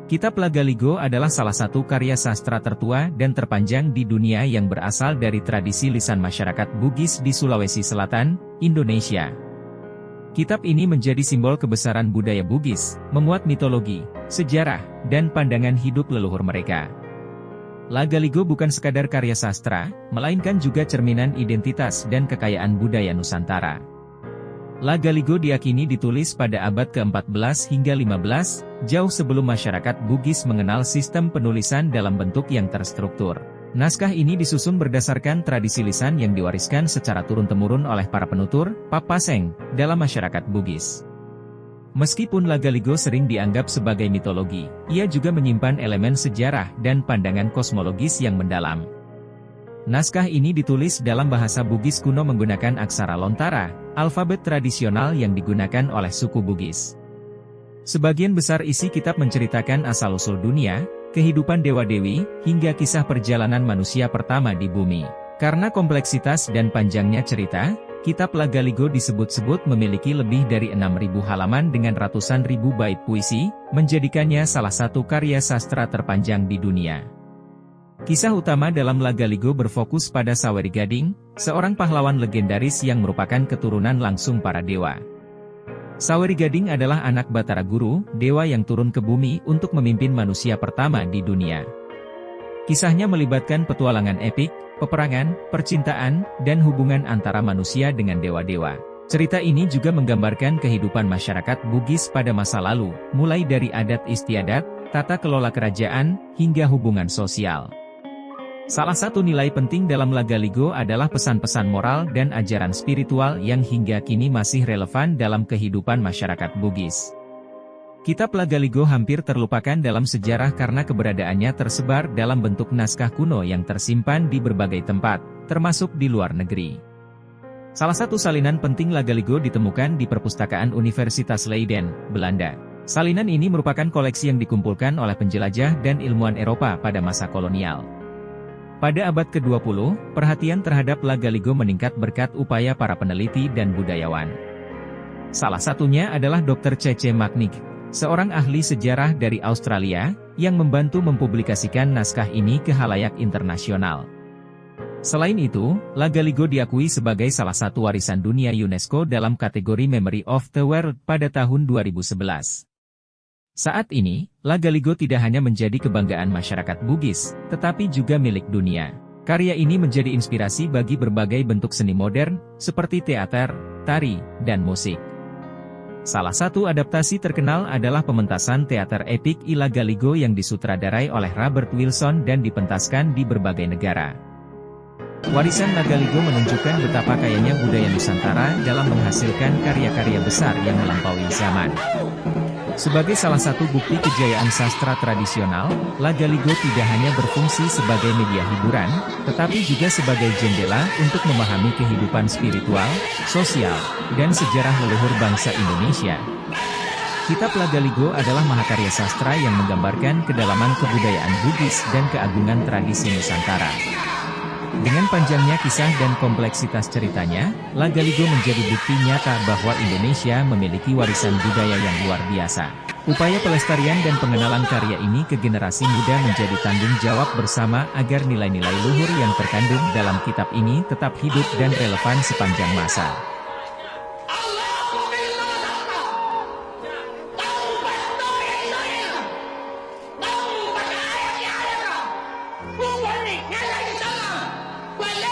Kitab Lagaligo adalah salah satu karya sastra tertua dan terpanjang di dunia yang berasal dari tradisi lisan masyarakat Bugis di Sulawesi Selatan, Indonesia. Kitab ini menjadi simbol kebesaran budaya Bugis, memuat mitologi, sejarah, dan pandangan hidup leluhur mereka. Lagaligo bukan sekadar karya sastra, melainkan juga cerminan identitas dan kekayaan budaya Nusantara. Lagaligo diyakini ditulis pada abad ke-14 hingga 15, jauh sebelum masyarakat Bugis mengenal sistem penulisan dalam bentuk yang terstruktur. Naskah ini disusun berdasarkan tradisi lisan yang diwariskan secara turun-temurun oleh para penutur, papaseng, dalam masyarakat Bugis. Meskipun Lagaligo sering dianggap sebagai mitologi, ia juga menyimpan elemen sejarah dan pandangan kosmologis yang mendalam. Naskah ini ditulis dalam bahasa Bugis kuno menggunakan aksara lontara, alfabet tradisional yang digunakan oleh suku Bugis. Sebagian besar isi kitab menceritakan asal-usul dunia, kehidupan dewa-dewi, hingga kisah perjalanan manusia pertama di bumi. Karena kompleksitas dan panjangnya cerita, kitab Lagaligo disebut-sebut memiliki lebih dari 6.000 halaman dengan ratusan ribu bait puisi, menjadikannya salah satu karya sastra terpanjang di dunia. Kisah utama dalam Lagaligo berfokus pada Saweri Gading, seorang pahlawan legendaris yang merupakan keturunan langsung para dewa. Saweri Gading adalah anak Batara Guru, dewa yang turun ke bumi untuk memimpin manusia pertama di dunia. Kisahnya melibatkan petualangan epik, peperangan, percintaan, dan hubungan antara manusia dengan dewa-dewa. Cerita ini juga menggambarkan kehidupan masyarakat Bugis pada masa lalu, mulai dari adat istiadat, tata kelola kerajaan, hingga hubungan sosial. Salah satu nilai penting dalam Lagaligo adalah pesan-pesan moral dan ajaran spiritual yang hingga kini masih relevan dalam kehidupan masyarakat Bugis. Kitab Lagaligo hampir terlupakan dalam sejarah karena keberadaannya tersebar dalam bentuk naskah kuno yang tersimpan di berbagai tempat, termasuk di luar negeri. Salah satu salinan penting Lagaligo ditemukan di Perpustakaan Universitas Leiden, Belanda. Salinan ini merupakan koleksi yang dikumpulkan oleh penjelajah dan ilmuwan Eropa pada masa kolonial. Pada abad ke-20, perhatian terhadap Lagaligo meningkat berkat upaya para peneliti dan budayawan. Salah satunya adalah Dr. C.C. Magnig, seorang ahli sejarah dari Australia, yang membantu mempublikasikan naskah ini ke khalayak internasional. Selain itu, Lagaligo diakui sebagai salah satu warisan dunia UNESCO dalam kategori Memory of the World pada tahun 2011. Saat ini, Lagaligo tidak hanya menjadi kebanggaan masyarakat Bugis, tetapi juga milik dunia. Karya ini menjadi inspirasi bagi berbagai bentuk seni modern, seperti teater, tari, dan musik. Salah satu adaptasi terkenal adalah pementasan teater epik I Lagaligo yang disutradarai oleh Robert Wilson dan dipentaskan di berbagai negara. Warisan Lagaligo menunjukkan betapa kayanya budaya Nusantara dalam menghasilkan karya-karya besar yang melampaui zaman. Sebagai salah satu bukti kejayaan sastra tradisional, Lagaligo tidak hanya berfungsi sebagai media hiburan, tetapi juga sebagai jendela untuk memahami kehidupan spiritual, sosial, dan sejarah leluhur bangsa Indonesia. Kitab Lagaligo adalah mahakarya sastra yang menggambarkan kedalaman kebudayaan Bugis dan keagungan tradisi Nusantara. Dengan panjangnya kisah dan kompleksitas ceritanya, Lagaligo menjadi bukti nyata bahwa Indonesia memiliki warisan budaya yang luar biasa. Upaya pelestarian dan pengenalan karya ini ke generasi muda menjadi tanggung jawab bersama agar nilai-nilai luhur yang terkandung dalam kitab ini tetap hidup dan relevan sepanjang masa. Well,